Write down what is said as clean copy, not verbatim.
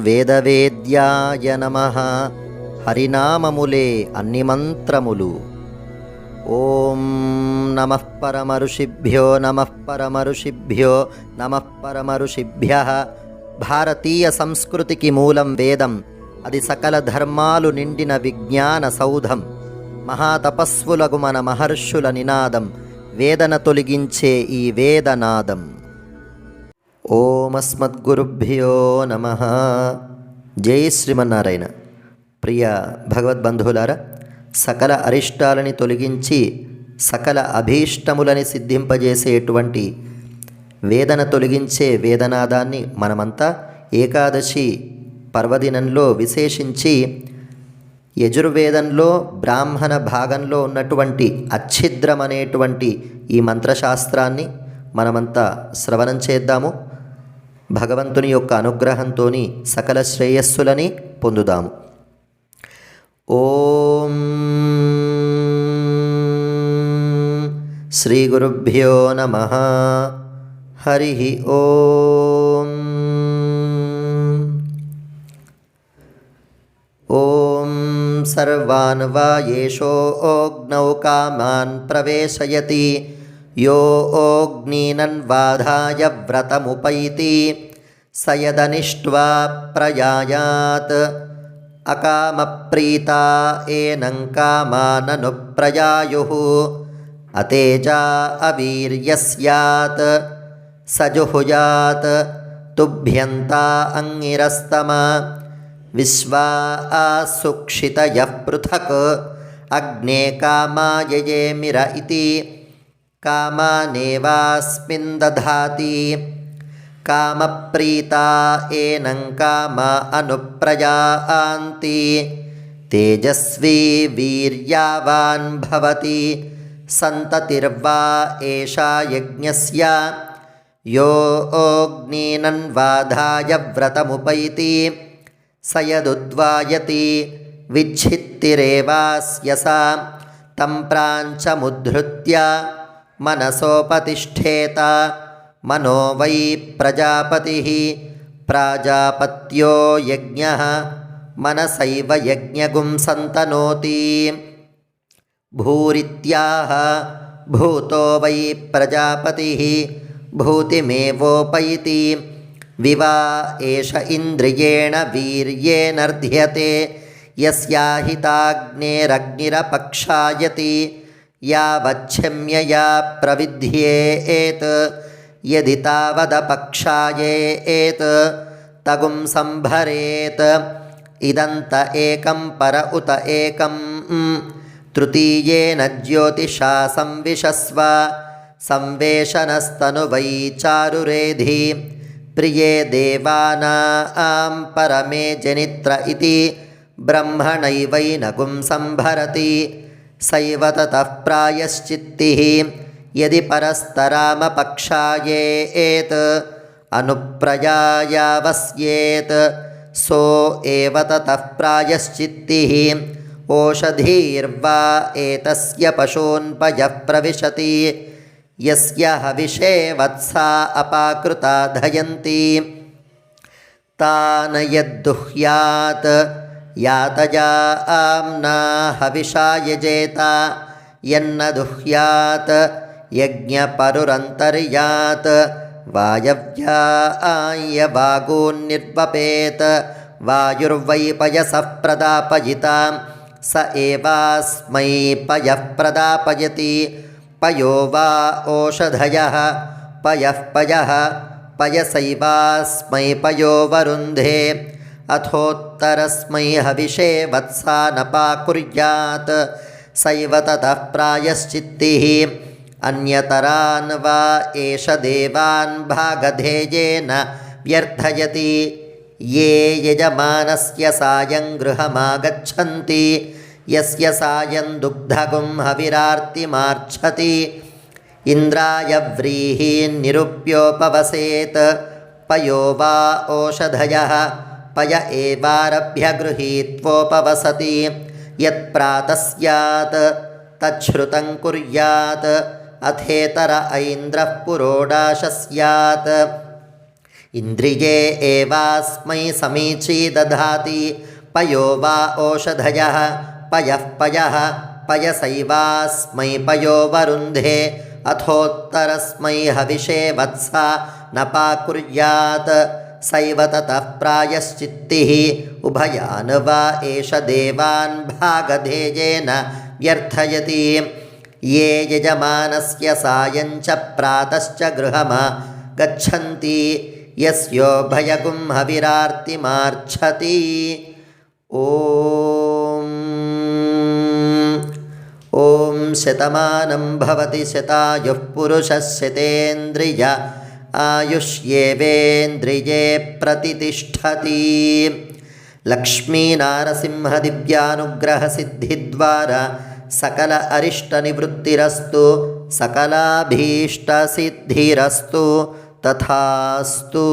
వేదవేద్యాయ నమః. హరినామములే అన్ని మంత్రములు. ఓం నమః పరమఋషిభ్యో నమః పరమఋషిభ్యో నమః పరమఋషిభ్యః. భారతీయ సంస్కృతికి మూలం వేదం. అది సకల ధర్మాలు నిండిన విజ్ఞాన సౌధం. మహాతపస్వులకు మన మహర్షుల నినాదం. వేదన తొలగించే ఈ వేదనాదం. ఓమస్మద్గురుభ్యో నమః. జై శ్రీమన్నారాయణ. ప్రియ భగవద్బంధువులారా, సకల అరిష్టాలని తొలగించి సకల అభీష్టములని సిద్ధింపజేసేటువంటి వేదన తొలగించే వేదనాదాన్ని మనమంతా ఏకాదశి పర్వదినంలో విశేషించి యజుర్వేదంలో బ్రాహ్మణ భాగంలో ఉన్నటువంటి అచ్ఛిద్రం అనేటువంటి ఈ మంత్రశాస్త్రాన్ని మనమంతా శ్రవణం చేద్దాము. భగవంతుని యొక్క అనుగ్రహంతో సకల శ్రేయస్సులని పొందుదాము. ఓం శ్రీ గురుభ్యో నమః. హరి ఓం. ఓం సర్వాన్ వా యేషో అగ్నౌ కామాన్ ప్రవేశయతి యో అగ్నినన్వాధాయ వ్రతముపైతి సయదనిష్ట్వా ప్రయాయాత్ అకామప్రీతా ఏనం కామానను ప్రయాయుః అతేజా అవీర్యస్యాత్ సజుహుయాత్ తుభ్యంతా అంగిరస్తమా విశ్వా సుక్షితయః పృథక్ అగ్నే కామాయయేమిర ఇతి కామానేవాస్మిన్ దధాతి కామప్రీతా ఏనం కామా అనుప్రయాంతి తేజస్వీ వీర్యావాన్ భవతి సంతతిర్వా ఏషా యజ్ఞస్య యో అగ్నినన్వాధాయ వ్రతముపైతి సయదుద్వాయతి విచ్ఛిత్తిరేవాస్య సా తం ప్రాంచముద్ధృత్య మనసోపతిష్ఠేత మనో వై ప్రజాపతిః ప్రాజాపత్యో యజ్ఞః మనసైవ యజ్ఞగుం సంతనోతి భూరిత్యాహ భూతో వై ప్రజాపతిః భూతిమేవోపైతి వివా ఏష ఇంద్రియేణ వీర్యేనర్ధ్యతే యస్యాహితాగ్నేరగ్నిరపక్షాయతి యావచ్ఛమ్యయా ప్రవిధ్యేత్ యది తావదపక్షాయేత్ తగుం సంభరేత్ ఇదంత ఏకం పర ఉత ఏకం తృతీయేన జ్యోతిషా సంవిశస్వ సంవేషనస్తనువై చారురేధి ప్రియే దేవానాం పరమే జనిత్ర ఇతి బ్రహ్మణైవైనగుం సంభరతి సైవ తతః ప్రాయశ్చిత్తిః యది పరస్తరామపక్షాయేత్ అనుప్రయాయావస్యేత్ సో ఏవ తతః ప్రాయశ్చిత్తిః ఓషధీర్వా ఏతస్య పశూన్పయః ప్రవిశతి యస్య హవిషే వత్సా అపాకృతా ధయంతి తాన యద్దుహ్యాత్ యాతజా ఆమ్నా హవిషా యజేత యన్న దుహ్యాత్ యజ్ఞపరురంతర్యాత్ వాయవ్యాయ వాగోన్నిర్వపేత్ వాయుర్వై పయసః ప్రదాపయితా స ఏవాస్మై పయః ప్రదాపయతి పయో వా ఓషధయః పయః పయః పయసైవాస్మై పయో వరుంధే అథోత్తరస్మై హవిషే వత్సా నపాకుర్యాత్ సైవ తతః ప్రాయశ్చిత్తిః అన్యతరాన్ వా ఏష దేవాన్ భాగధేయేన వ్యర్థయతి ये యజమానస్య సాయం గృహమాగచ్చంతి యస్య సాయం దుగ్ధగుం హవిరార్తిమార్ఛతి ఇంద్రాయ వ్రీహీన్ నిరుప్యోపవసేత్ పయో వా ఓషధయః పయ ఏవారభ్య గృహీత్వోపవసతి యత్ప్రాతః స్యాత్ తచ్ఛ్రుతం కుర్యాత్ అథేతర ఐంద్రః పురోడాశ స్యాత్ इन्द्रिये एवास्मै समीची दधाति पयो वा ओषधयः पयः पयः पयसैवास्मै पयो वरुन्धे अथोत्तरस्मै हविषे वत्सा न पाकुर्यात् सैव ततः प्रायश्चित्तिः उभयान् वा एष देवान् भागधेयेन व्यर्थयति ये यजमानस्य सायञ्च प्रातश्च गृहम गच्छन्ति यस्योभयगुं हविरार्तिमार्च्छति ॐ शतमानं भवति शतायुः पुरुषः शतेन्द्रिय आयुष्येवेन्द्रिये प्रतितिष्ठति लक्ष्मीनारसिंहदिव्यानुग्रहसिद्धिद्वारा सकल अरिष्टनिवृत्तिरस्तु सकलाभीष्टसिद्धिरस्तु तथास्तु।